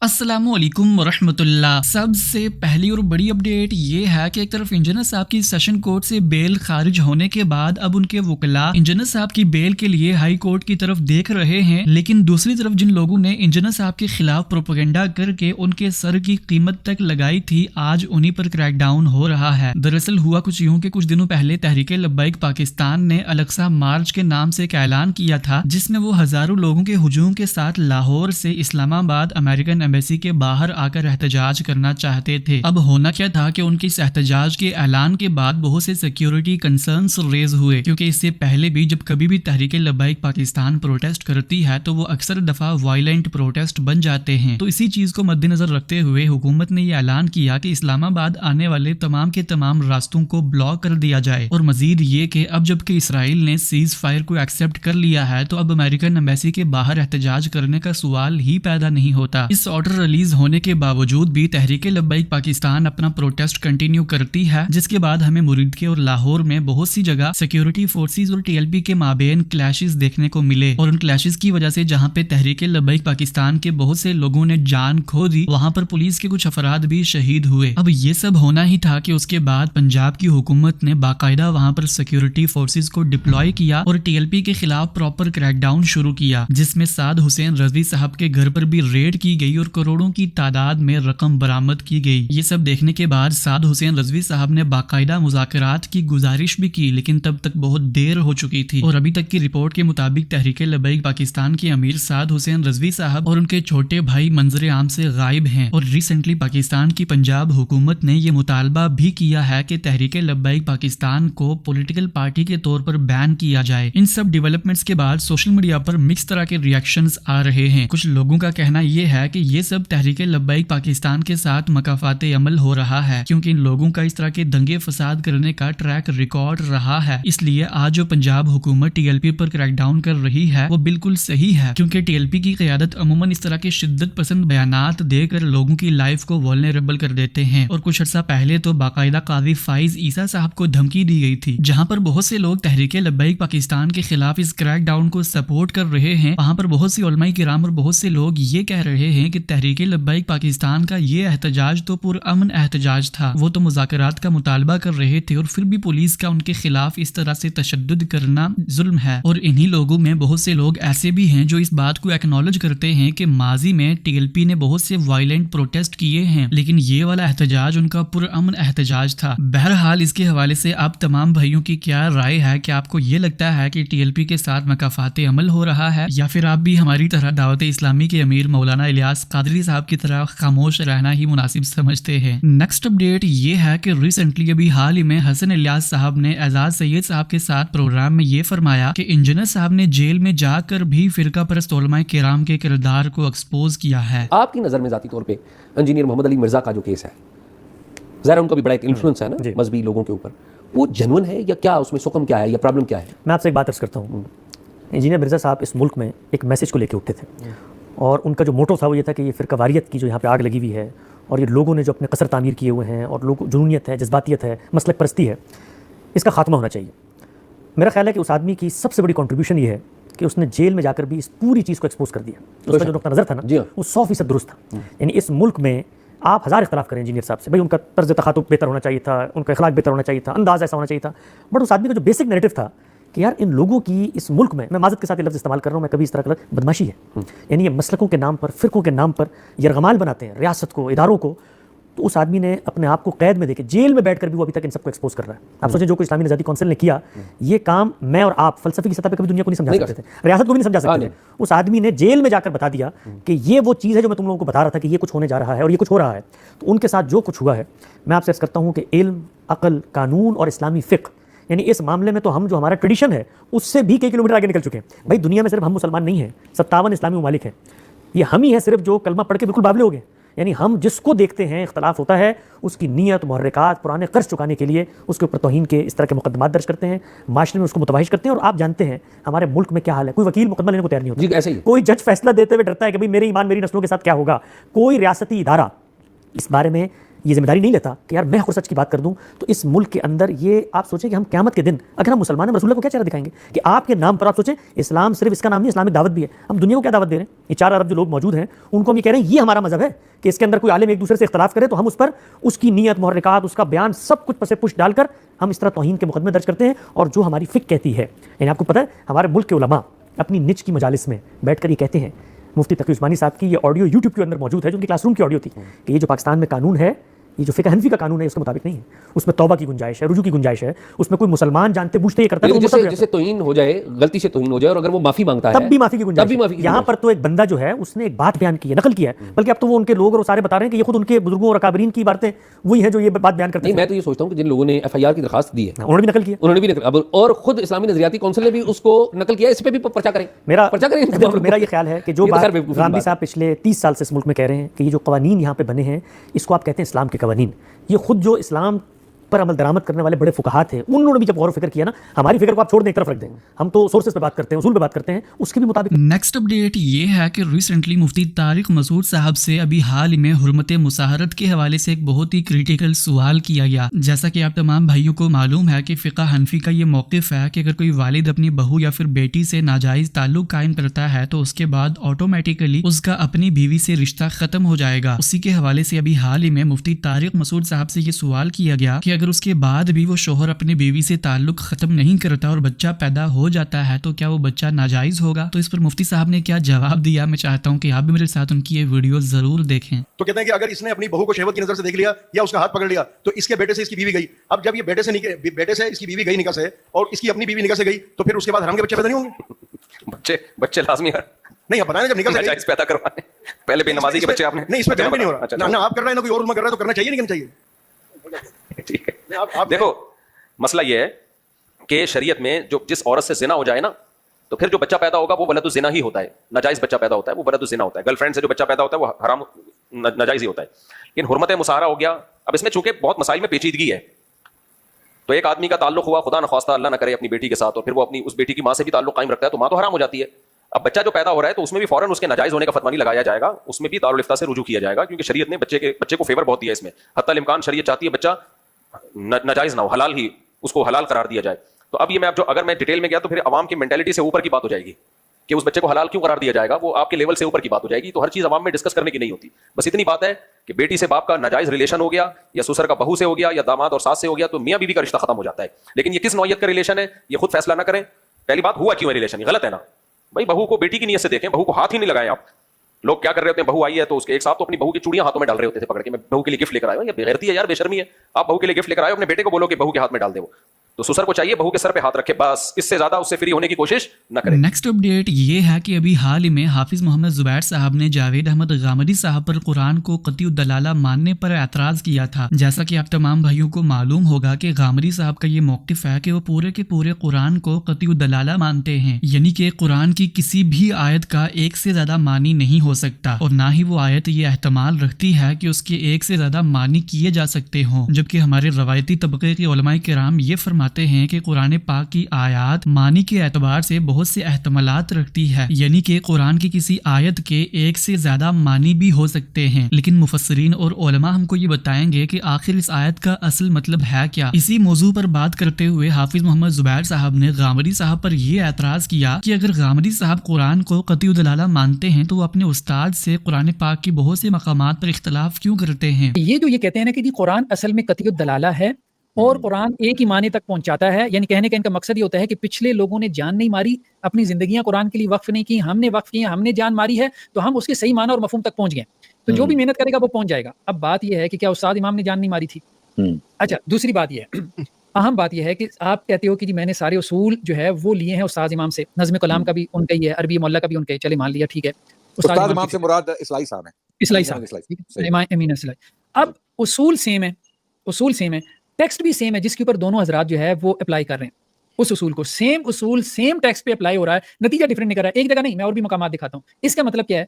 السلام علیکم ورحمۃ اللہ۔ سب سے پہلی اور بڑی اپڈیٹ یہ ہے کہ ایک طرف انجینئر صاحب کی سیشن کورٹ سے بیل خارج ہونے کے بعد اب ان کے وکلاء انجینئر صاحب کی بیل کے لیے ہائی کورٹ کی طرف دیکھ رہے ہیں، لیکن دوسری طرف جن لوگوں نے انجینئر صاحب کے خلاف پروپیگنڈا کر کے ان کے سر کی قیمت تک لگائی تھی، آج انہی پر کریک ڈاؤن ہو رہا ہے۔ دراصل ہوا کچھ یوں کہ کچھ دنوں پہلے تحریک لبیک پاکستان نے الاقصی مارچ کے نام سے ایک اعلان کیا تھا، جس میں وہ ہزاروں لوگوں کے ہجوم کے ساتھ لاہور سے اسلام آباد امریکن ایمبیسی کے باہر آ کر احتجاج کرنا چاہتے تھے۔ اب ہونا کیا تھا کہ ان کی اس احتجاج کے اعلان کے بعد بہت سے سیکیورٹی کنسرنز ریز ہوئے، کیونکہ اس سے پہلے بھی جب کبھی بھی تحریک لبیک پاکستان پروٹیسٹ کرتی ہے تو وہ اکثر دفعہ وائلنٹ پروٹیسٹ بن جاتے ہیں۔ تو اسی چیز کو مد نظر رکھتے ہوئے حکومت نے یہ اعلان کیا کہ اسلام آباد آنے والے تمام کے تمام راستوں کو بلاک کر دیا جائے، اور مزید یہ کہ اب جب کہ اسرائیل نے سیز فائر کو ایکسپٹ کر لیا ہے تو اب امریکن ایمبیسی کے باہر احتجاج کرنے کا سوال ہی پیدا نہیں ہوتا۔ اس آرڈر ریلیز ہونے کے باوجود بھی تحریک لبیک پاکستان اپنا پروٹیسٹ کنٹینیو کرتی ہے، جس کے بعد ہمیں مریدکے اور لاہور میں بہت سی جگہ سیکیورٹی فورسز اور ٹی ایل پی کے مابین کلیشز دیکھنے کو ملے، اور ان کلیشز کی وجہ سے جہاں پہ تحریک لبیک پاکستان کے بہت سے لوگوں نے جان کھو دی، وہاں پر پولیس کے کچھ افراد بھی شہید ہوئے۔ اب یہ سب ہونا ہی تھا کہ اس کے بعد پنجاب کی حکومت نے باقاعدہ وہاں پر سیکیورٹی فورسز کو ڈپلوائے کیا اور ٹی ایل پی کے خلاف پراپر کریک ڈاؤن شروع کیا، جس میں سعد حسین رضوی صاحب کے گھر پر بھی ریڈ کی گئی اور کروڑوں کی تعداد میں رقم برآمد کی گئی۔ یہ سب دیکھنے کے بعد سعد حسین رضوی صاحب نے باقاعدہ مذاکرات کی گزارش بھی کی، لیکن تب تک بہت دیر ہو چکی تھی، اور ابھی تک کی رپورٹ کے مطابق تحریک لبیک پاکستان کے امیر سعد حسین رضوی صاحب اور ان کے چھوٹے بھائی منظر عام سے غائب ہیں، اور ریسنٹلی پاکستان کی پنجاب حکومت نے یہ مطالبہ بھی کیا ہے کہ تحریک لبیک پاکستان کو پولیٹیکل پارٹی کے طور پر بین کیا جائے۔ ان سب ڈیولپمنٹس کے بعد سوشل میڈیا پر مکس طرح کے ریئیکشنز آ رہے ہیں۔ کچھ لوگوں کا کہنا یہ ہے کہ یہ سب تحریک لبیک پاکستان کے ساتھ مکافات عمل ہو رہا ہے، کیونکہ ان لوگوں کا اس طرح کے دنگے فساد کرنے کا ٹریک ریکارڈ رہا ہے، اس لیے آج جو پنجاب حکومت ٹی ایل پی پر کریک ڈاؤن کر رہی ہے وہ بالکل صحیح ہے، کیونکہ ٹی ایل پی کی قیادت عموماً اس طرح کے شدت پسند بیانات دے کر لوگوں کی لائف کو وولنریبل کر دیتے ہیں، اور کچھ عرصہ پہلے تو باقاعدہ قاضی فائز عیسیٰ صاحب کو دھمکی دی گئی تھی، جہاں پر بہت سے لوگ تحریک لبیک پاکستان کے خلاف اس کریک ڈاؤن کو سپورٹ کر رہے ہیں۔ وہاں پر بہت سی علماء کرام اور بہت سے لوگ یہ کہہ رہے ہیں کہ تحریک لبیک پاکستان کا یہ احتجاج تو پرامن احتجاج تھا، وہ تو مذاکرات کا مطالبہ کر رہے تھے، اور پھر بھی پولیس کا ان کے خلاف اس طرح سے تشدد کرنا ظلم ہے۔ اور انہی لوگوں میں بہت سے لوگ ایسے بھی ہیں جو اس بات کو ایکنالج کرتے ہیں کہ ماضی میں ٹی ایل پی نے بہت سے وائلنٹ پروٹیسٹ کیے ہیں، لیکن یہ والا احتجاج ان کا پرامن احتجاج تھا۔ بہرحال اس کے حوالے سے آپ تمام بھائیوں کی کیا رائے ہے؟ کہ آپ کو یہ لگتا ہے کہ ٹی ایل پی کے ساتھ مکافات عمل ہو رہا ہے، یا پھر آپ بھی ہماری طرح دعوت اسلامی کے امیر مولانا الیاس قادری صاحب کی طرح خاموش رہنا ہی مناسب سمجھتے ہیں؟ نیکسٹ اپڈیٹ یہ ہے کہ ریسنٹلی ابھی حال ہی میں حسن الیاس صاحب نے اعزاز سید صاحب کے ساتھ پروگرام میں یہ فرمایا کہ انجینئر صاحب نے جیل میں جا کر بھی فرقہ پرست علماء کرام کے کردار کو ایکسپوز کیا ہے۔ آپ کی نظر میں ذاتی طور پہ انجینئر محمد علی مرزا کا جو کیس ہے، ظاہر ان کا بھی بڑا ایک انفلوئنس ہے نا مذہبی لوگوں کے اوپر، وہ جنون ہے یا کیا اس میں سقم کیا ہے یا پرابلم کیا ہے؟ میں آپ سے ایک بات عرض کرتا ہوں، انجینئر مرزا صاحب اس ملک میں ایک میسج کو لے کے اٹھتے تھے، اور ان کا جو موٹو تھا وہ یہ تھا کہ یہ فرقہ واریت کی جو یہاں پہ آگ لگی ہوئی ہے، اور یہ لوگوں نے جو اپنے قصر تعمیر کیے ہوئے ہیں، اور لوگ جنونیت ہے، جذباتیت ہے، مسلک پرستی ہے، اس کا خاتمہ ہونا چاہیے۔ میرا خیال ہے کہ اس آدمی کی سب سے بڑی کنٹریبیوشن یہ ہے کہ اس نے جیل میں جا کر بھی اس پوری چیز کو ایکسپوز کر دیا۔ اس کا جو نقطہ نظر تھا نا وہ 100% درست تھا۔ یعنی اس ملک میں آپ ہزار اختلاف کریں انجینئر صاحب سے، بھائی ان کا طرز تخاطب بہتر ہونا چاہیے تھا، ان کا اخلاق بہتر ہونا چاہیے تھا، انداز ایسا ہونا چاہیے تھا، بٹ اس آدمی کا جو بیسک نیریٹو تھا کہ یار ان لوگوں کی اس ملک میں معذرت کے ساتھ یہ لفظ استعمال کر رہا ہوں میں، کبھی اس طرح کا بدماشی ہے، یعنی یہ مسلکوں کے نام پر، فرقوں کے نام پر یرغمال بناتے ہیں ریاست کو، اداروں کو، تو اس آدمی نے اپنے آپ کو قید میں دے کے جیل میں بیٹھ کر بھی وہ ابھی تک ان سب کو ایکسپوز کر رہا ہے۔ آپ سوچیں جو کوئی اسلامی نژادی کونسل نے کیا، یہ کام میں اور آپ فلسفی کی سطح پہ کبھی دنیا کو نہیں سمجھا سکتے تھے، ریاست کو بھی نہیں سمجھا سکتے تھے۔ اس آدمی نے جیل میں جا کر بتا دیا کہ یہ وہ چیز ہے جو میں تم لوگوں کو بتا رہا تھا کہ یہ کچھ ہونے جا رہا ہے اور یہ کچھ ہو رہا ہے۔ تو ان کے ساتھ جو کچھ ہوا ہے، میں آپ سے عرض کرتا ہوں کہ علم، عقل، قانون اور اسلامی فقہ، یعنی اس معاملے میں تو ہم جو ہمارا ٹریڈیشن ہے اس سے بھی کئی کلومیٹر آگے نکل چکے ہیں۔ بھائی دنیا میں صرف ہم مسلمان نہیں ہیں، 57 اسلامی ممالک ہیں، یہ ہم ہی ہیں صرف جو کلمہ پڑھ کے بالکل بابلے ہو گئے۔ یعنی ہم جس کو دیکھتے ہیں اختلاف ہوتا ہے، اس کی نیت، محرکات، پرانے قرض چکانے کے لیے اس کے اوپر توہین کے اس طرح کے مقدمات درج کرتے ہیں، معاشرے میں اس کو متوحش کرتے ہیں۔ اور آپ جانتے ہیں ہمارے ملک میں کیا حال ہے، کوئی وکیل مقدمہ لینے کو تیار نہیں ہوتا، ایسے ہی کوئی جج فیصلہ دیتے ہوئے ڈرتا ہے کہ بھئی میرے ایمان میری نسلوں کے ساتھ کیا ہوگا، کوئی ریاستی ادارہ اس بارے میں یہ ذمہ داری نہیں لیتا کہ یار میں حق اور سچ کی بات کر دوں، تو اس ملک کے اندر یہ آپ سوچیں کہ ہم قیامت کے دن اگر ہم مسلمان ہیں رسول اللہ کو کیا چہرہ دکھائیں گے کہ آپ کے نام پر آپ سوچیں اسلام صرف اس کا نام نہیں، اسلامک دعوت بھی ہے، ہم دنیا کو کیا دعوت دے رہے ہیں؟ یہ 4 ارب جو لوگ موجود ہیں ان کو ہم یہ کہہ رہے ہیں یہ ہمارا مذہب ہے کہ اس کے اندر کوئی عالم ایک دوسرے سے اختلاف کرے تو ہم اس پر اس کی نیت، محرکات، اس کا بیان سب کچھ پس پش ڈال کر ہم اس طرح توہین کے مقدمے درج کرتے ہیں، اور جو ہماری فقہ کہتی ہے، یعنی آپ کو پتہ ہے ہمارے ملک کے علماء اپنی نچ کی مجالس میں بیٹھ کر یہ کہتے ہیں، مفتی تقی عثمانی صاحب کی یہ آڈیو یوٹیوب کے اندر موجود ہے جو ان کی کلاس روم کی آڈیو تھی، کہ یہ جو پاکستان میں قانون ہے یہ جو فقہ حنفی کا قانون ہے اس کے مطابق نہیں ہے، اس میں توبہ کی گنجائش ہے، رجوع کی گنجائش ہے، اس میں کوئی مسلمان جانتے بوجھتے یہ کرتا ہے جیسے توہین ہو جائے، غلطی سے توہین ہو جائے اور اگر وہ معافی مانگتا ہے تب بھی معافی کی گنجائش ہے۔ یہاں پر تو ایک بندہ جو ہے اس نے ایک بات بیان کی ہے، نقل کیا ہے، بلکہ اب تو وہ ان کے لوگ اور سارے بتا رہے ہیں کہ یہ خود ان کے بزرگوں اور اکابرین کی باتیں وہی ہیں جو یہ بات بیان کرتے ہیں۔ میں تو یہ سوچتا ہوں کہ جن لوگوں نے ایف آئی آر کی درخواست دی ہے انہوں نے بھی نقل کیا، انہوں نے بھی نقل، اور خود اسلامی نظریاتی کونسل نے بھی اس کو نقل کیا، اس پہ بھی پرچہ کریں، میرا یہ خیال ہے کہ جو بات غامدی صاحب پچھلے 30 سال سے اس ملک میں کہہ رہے ہیں کہ یہ جو قوانین یہاں پہ بنے ہیں اس کو آپ کہتے ہیں اسلام کے قوانین، یہ خود جو اسلام پر عمل درآمد کرنے والے بڑے فقہات ہیں انہوں نے بھی جب غور و فکر کیا نا، ہماری فکر کو آپ چھوڑ دیں ایک طرف رکھ دیں، ہم تو سورسز پہ بات کرتے ہیں، اصول پہ بات کرتے ہیں، اس کے بھی مطابق۔ نیکسٹ اپڈیٹ یہ ہے کہ ریسنٹلی مفتی طارق مسعود صاحب سے ابھی حال ہی میں حرمت مصاہرت کے حوالے سے ایک بہت ہی کریٹیکل سوال کیا گیا۔ جیسا کہ آپ تمام بھائیوں کو معلوم ہے کہ فقہ حنفی کا یہ موقف ہے کہ اگر کوئی والد اپنی بہو یا پھر بیٹی سے ناجائز تعلق قائم کرتا ہے تو اس کے بعد آٹومیٹیکلی اس کا اپنی بیوی سے رشتہ ختم ہو جائے گا۔ اسی کے حوالے سے ابھی حال ہی میں مفتی طارق مسعود صاحب سے یہ سوال کیا گیا کہ اگر اس کے بعد بھی وہ شوہر اپنی بیوی سے تعلق ختم نہیں کرتا اور بچہ پیدا ہو جاتا ہے تو کیا وہ بچہ ناجائز ہوگا؟ تو اس پر مفتی صاحب نے کیا جواب دیا، میں چاہتا ہوں کہ آپ بھی میرے ساتھ ان کی یہ ویڈیو ضرور دیکھیں۔ تو کہتے ہیں کہ اگر اس نے اپنی بہو کو شہوت کی نظر سے دیکھ لیا یا اس کا ہاتھ پکڑ لیا تو اس کے بیٹے سے اس کی بیوی گئی، اب جب یہ بیٹے سے اس کی بیوی گئی نکاح سے اور اس کی اپنی بیوی نکاح سے گئی تو پھر اس کے بعد حرام کے بچے پیدا نہیں ہوں گے؟ بچے لازمی ہے نہیں، آپ بتائیں جب نکاح سے ناجائز پیدا کروانے پہلے بے نمازی کے بچے آپ نے نہیں، اس میں جان بھی نہیں ہو رہا، نہ آپ کر رہے ہیں نہ کوئی اور کر رہا ہے، تو کرنا چاہیے نہیں کرنا چاہیے؟ ٹھیک ہے، دیکھو مسئلہ یہ ہے کہ شریعت میں جو جس عورت سے زنا ہو جائے نا تو پھر جو بچہ پیدا ہوگا وہ ولد الزنا ہی ہوتا ہے، ناجائز بچہ پیدا ہوتا ہے وہ ولد الزنا ہوتا ہے، گرل فرینڈ سے جو بچہ پیدا ہوتا ہے وہ حرام ناجائز ہی ہوتا ہے۔ لیکن حرمت مصاہرہ ہو گیا، اب اس میں چونکہ بہت مسائل میں پیچیدگی ہے، تو ایک آدمی کا تعلق ہوا خدا نخواستہ اللہ نہ کرے اپنی بیٹی کے ساتھ اور پھر وہ اپنی اس بیٹی کی ماں سے بھی تعلق قائم رکھتا ہے تو ماں تو حرام ہو جاتی ہے۔ اب بچہ جو پیدا ہو رہا ہے تو اس میں بھی فوراً اس کے ناجائز ہونے کا فتویٰ نہیں لگایا جائے گا، اس میں بھی دارالفتاء سے رجوع کیا جائے گا، کیونکہ شریعت نے بچے کو فیور بہت دیا اس میں، حتی الامکان شریعت چاہتی ہے بچہ ناجائز نہ ہو، حلال ہی اس کو حلال قرار دیا جائے۔ تو اب یہ میں اگر میں ڈیٹیل میں گیا تو پھر عوام کی مینٹلٹی سے اوپر کی بات ہو جائے گی کہ اس بچے کو حلال کیوں قرار دیا جائے گا، وہ آپ کے لیول سے اوپر کی بات ہو جائے گی، تو ہر چیز عوام میں ڈسکس کرنے کی نہیں ہوتی۔ بس اتنی بات ہے کہ بیٹی سے باپ کا ناجائز ریلیشن ہو گیا یا سسر کا بہو سے ہو گیا یا داماد اور ساس سے ہو گیا تو میاں بیوی کا رشتہ ختم ہو جاتا ہے، لیکن یہ کس نوعیت کا ریلیشن ہے یہ خود فیصلہ نہ کریں۔ پہلی بات ہوا کیوں ہے ریلیشن، یہ غلط ہے نا بھائی، بہو کو بیٹی کی نیت سے دیکھیں، بہو کو ہاتھ ہی نہیں لگائیں آپ۔ لوگ کیا کر رہے ہوتے ہیں، بہو آئی ہے تو اس کے ایک صاحب تو اپنی بہو کی چوڑیاں ہاتھوں میں ڈال رہے ہوتے تھے پکڑ کے، میں بہو کے لیے گفٹ لے کر آیا ہوں، یہ بےغیرتی ہے یار، بے شرمی ہے، آپ بہو کے لیے گفٹ لے کر آئے اپنے بیٹے کو بولو کہ بہو کے ہاتھ میں ڈال دے، وہ تو سسر کو چاہیے بہو کے سر پہ ہاتھ رکھے، بس اس سے زیادہ اس سے فری ہونے کی کوشش نہ کریں۔ نیکسٹ اپڈیٹ یہ ہے کہ ابھی حال ہی میں حافظ محمد زبیر صاحب نے جاوید احمد غامدی صاحب پر قرآن کو قطعی الدلالہ ماننے پر اعتراض کیا تھا۔ جیسا کہ آپ تمام بھائیوں کو معلوم ہوگا کہ غامدی صاحب کا یہ موقف ہے کہ وہ پورے کے پورے قرآن کو قطعی الدلالہ مانتے ہیں، یعنی کہ قرآن کی کسی بھی آیت کا ایک سے زیادہ معنی نہیں ہو سکتا، اور نہ ہی وہ آیت یہ احتمال رکھتی ہے کہ اس کے ایک سے زیادہ معنی کیے جا سکتے ہوں، جبکہ ہمارے روایتی طبقے کے علماء کرام یہ فرماتے ہیں کہ قرآن پاک کی آیات معنی کے اعتبار سے بہت سے احتمالات رکھتی ہے، یعنی کہ قرآن کی کسی آیت کے ایک سے زیادہ معنی بھی ہو سکتے ہیں، لیکن مفسرین اور علماء ہم کو یہ بتائیں گے کہ آخر اس آیت کا اصل مطلب ہے کیا۔ اسی موضوع پر بات کرتے ہوئے حافظ محمد زبیر صاحب نے غامدی صاحب پر یہ اعتراض کیا کہ اگر غامدی صاحب قرآن کو قطعی الدلالہ مانتے ہیں تو وہ اپنے استاد سے قرآن پاک کی بہت سے مقامات پر اختلاف کیوں کرتے ہیں۔ یہ جو یہ کہتے ہیں نا کہ جی قرآن اصل میں قطعی الدلالہ ہے اور قرآن ایک ہی معنی تک پہنچاتا ہے، یعنی کہنے کا ان کا مقصد یہ ہوتا ہے کہ پچھلے لوگوں نے جان نہیں ماری، اپنی زندگیاں قرآن کے لیے وقف نہیں کی، ہم نے وقف کی، ہم نے جان ماری ہے تو ہم اس کے صحیح معنی اور مفہوم تک پہنچ گئے، تو جو بھی محنت کرے گا وہ پہنچ جائے گا۔ اب بات یہ ہے کہ کیا استاد امام نے جان نہیں ماری تھی؟ اچھا، دوسری بات یہ ہے، اہم بات یہ ہے کہ آپ کہتے ہو کہ جی میں نے سارے اصول جو ہے وہ لیے ہیں استاد امام سے، نظم کلام کا بھی ان کا ہی ہے، عربی مولا کا بھی ان کا ہی، چلے مان لیا ٹھیک ہے، استاد امام سے مراد اصلاحی صاحب ہیں، اصلاحی صاحب، امام امین اصلاحی۔ اب اصول سیم ہے، اصول سیم ہے، ٹیکسٹ بھی سیم ہے جس کے اوپر دونوں حضرات جو ہے وہ اپلائی کر رہے ہیں اس اصول کو، سیم اصول سیم ٹیکسٹ پہ اپلائی ہو رہا ہے، نتیجہ ڈفرینٹ نکل رہا ہے، ایک جگہ نہیں، میں اور بھی مقامات دکھاتا ہوں۔ اس کا مطلب کیا ہے؟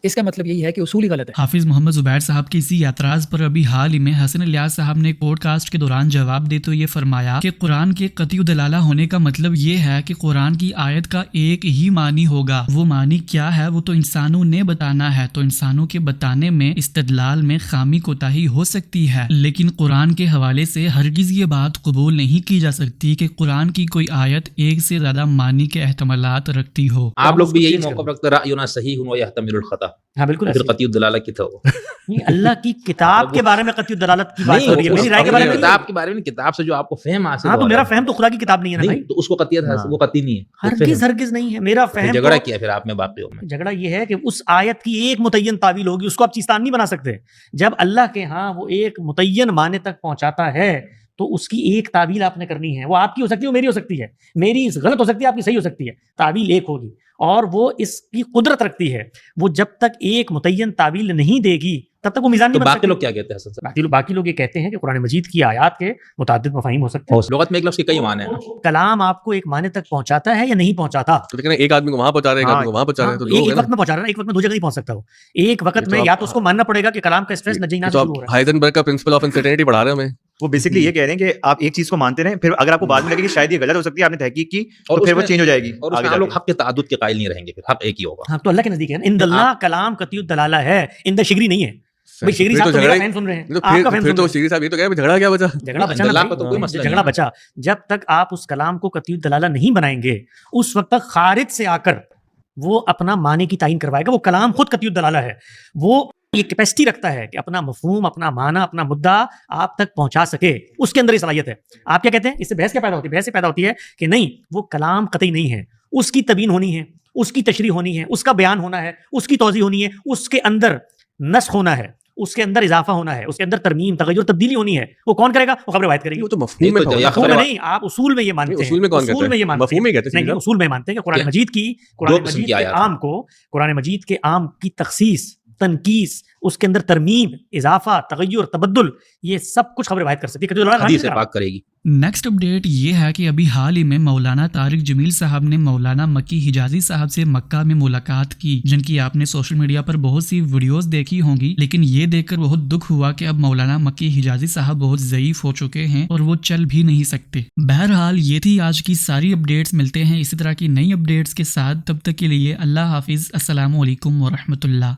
اس کا مطلب یہی ہے کہ اصول ہی غلط ہے. حافظ محمد زبیر صاحب کے اسی اعتراض پر ابھی حال ہی میں حسن الیاس صاحب نے پوڈ کاسٹ کے دوران جواب دیتے ہوئے یہ فرمایا کہ قرآن کے قطعی دلالہ ہونے کا مطلب یہ ہے کہ قرآن کی آیت کا ایک ہی معنی ہوگا. وہ معنی کیا ہے وہ تو انسانوں نے بتانا ہے, تو انسانوں کے بتانے میں استدلال میں خامی کوتاہی ہو سکتی ہے, لیکن قرآن کے حوالے سے ہرگز یہ بات قبول نہیں کی جا سکتی کہ قرآن کی کوئی آیت ایک سے زیادہ معنی کے احتمالات رکھتی ہو. آپ لوگ بھی یہی موقف رکھتے رأینا صحیح و یحتمل الخطا. ہاں بالکل پھر قطعی الدلالہ کی تھا وہ نہیں, اللہ کی کتاب کے بارے میں قطعی دلالت کی بات ہو رہی ہے, میری رائے کے بارے میں کتاب کے بارے میں, کتاب سے جو آپ کو فہم حاصل ہاں تو میرا فہم تو خدا کی کتاب نہیں ہے نا بھائی, تو اس کو قطعیت وہ قطعی نہیں ہے, ہرگز نہیں ہے. میرا فہم جھگڑا کیا پھر آپ میں باقیوں میں, جھگڑا یہ ہے کہ اس آیت کی ایک متعین تعویل ہوگی, اس کو آپ چیستان نہیں بنا سکتے. جب اللہ کے ہاں وہ ایک متعین معنی تک پہنچاتا ہے تو اس کی ایک تعویل آپ نے کرنی ہے. وہ آپ کی ہو سکتی ہے, وہ میری ہو سکتی ہے, میری غلط ہو سکتی ہے, آپ کی صحیح ہو سکتی ہے. تعویل ایک ہوگی اور وہ اس کی قدرت رکھتی ہے. وہ جب تک ایک متعین تعویل نہیں دے گی تب تک وہ میزان نہیں بن سکتی. باقی لوگ کیا کہتے ہیں حسن صاحب؟ باقی لوگ یہ کہتے ہیں کہ قرآن مجید کی آیات کے متعدد مفاہیم ہو سکتے ہیں. لغت میں ایک لفظ کے کئی معنی ہیں. کلام آپ کو ایک معنی تک پہنچاتا ہے یا نہیں پہنچاتا؟ تو لیکن ایک آدمی کو وہاں پہنچا رہے ہیں, ایک آدمی کو وہاں پہنچا رہے ہیں, تو ایک وقت میں پہنچا رہا ہے, ایک وقت میں دو جگہ نہیں پہنچ سکتا. وہ ایک وقت میں یا تو اس کو ماننا پڑے گا کہ کلام کا اسٹریس نجینا شروع ہو رہا ہے. ہائزنبرگ کا پرنسپل آف انسرٹینٹی پڑھا رہے ہیں ہمیں. وہ بیسکلی یہ کہہ رہے ہیں کہ آپ ایک چیز کو مانتے رہیں, پھر اگر آپ کو بعد میں لگے کہ شاید یہ غلط ہو سکتی ہے, آپ نے تحقیق کی اور پھر وہ چینج ہو جائے گی. اور اس میں لوگ حق کے تعدد کے قائل نہیں رہیں گے, پھر حق ایک ہی ہوگا. ہاں تو اللہ کے نزدیک ہے ان اللہ کلام قطعی الدلالہ ہے, ان دا شگری نہیں ہے. بھائی شگری صاحب تو میرا فہم سن رہے ہیں, آپ کا فہم سن رہے ہیں. شگری صاحب یہ تو کہہ جھگڑا کیا بچا, جھگڑا بچا نا بھائی, جھگڑا بچا. جب تک آپ اس کلام کو قطعی الدلالہ نہیں بنائیں گے اس وقت تک خارج سے آ کر وہ اپنا معنی کی تعین کروائے گا. وہ کلام خود قطعی الدلالہ ہے, وہ یہ کیپیسٹی رکھتا ہے کہ اپنا مفہوم, اپنا معنی, اپنا مدعا آپ تک پہنچا سکے. اس کے اندر یہ صلاحیت ہے. آپ کیا کہتے ہیں, اس سے بحث کیا پیدا ہوتی ہے؟ بحث سے پیدا ہوتی ہے کہ نہیں وہ کلام قطعی نہیں ہے, اس کی تبیین ہونی ہے, اس کی تشریح ہونی ہے, اس کا بیان ہونا ہے, اس کی توضیح ہونی ہے, اس کے اندر نسخ ہونا ہے, اس کے اندر اضافہ ہونا ہے, اس کے اندر ترمیم, تغیر, تبدیلی ہونی ہے. وہ کون کرے گا؟ وہ خبر روایت کرے گی. وہ تو مفہوم میں نہیں, آپ اصول میں یہ مانتے ہیں. اصول میں کون کہتا ہے؟ مفہوم میں کہتے ہیں. نہیں, اصول میں مانتے ہیں کہ قرآن مجید کی قرآن مجید کے عام کی تخصیص, تنقیص, اس کے اندر ترمیم, اضافہ, تغیر, تبدل, یہ سب کچھ خبر روایت کر سکتی ہے, حدیث پاک کرے گی. نیکسٹ اپڈیٹ یہ ہے کہ ابھی حال ہی میں مولانا طارق جمیل صاحب نے مولانا مکی حجازی صاحب سے مکہ میں ملاقات کی, جن کی آپ نے سوشل میڈیا پر بہت سی ویڈیوز دیکھی ہوں گی. لیکن یہ دیکھ کر بہت دکھ ہوا کہ اب مولانا مکی حجازی صاحب بہت ضعیف ہو چکے ہیں اور وہ چل بھی نہیں سکتے. بہرحال یہ تھی آج کی ساری اپڈیٹس. ملتے ہیں اسی طرح کی نئی اپڈیٹس کے ساتھ, تب تک کے لیے اللہ حافظ. السلام علیکم ورحمۃ اللہ.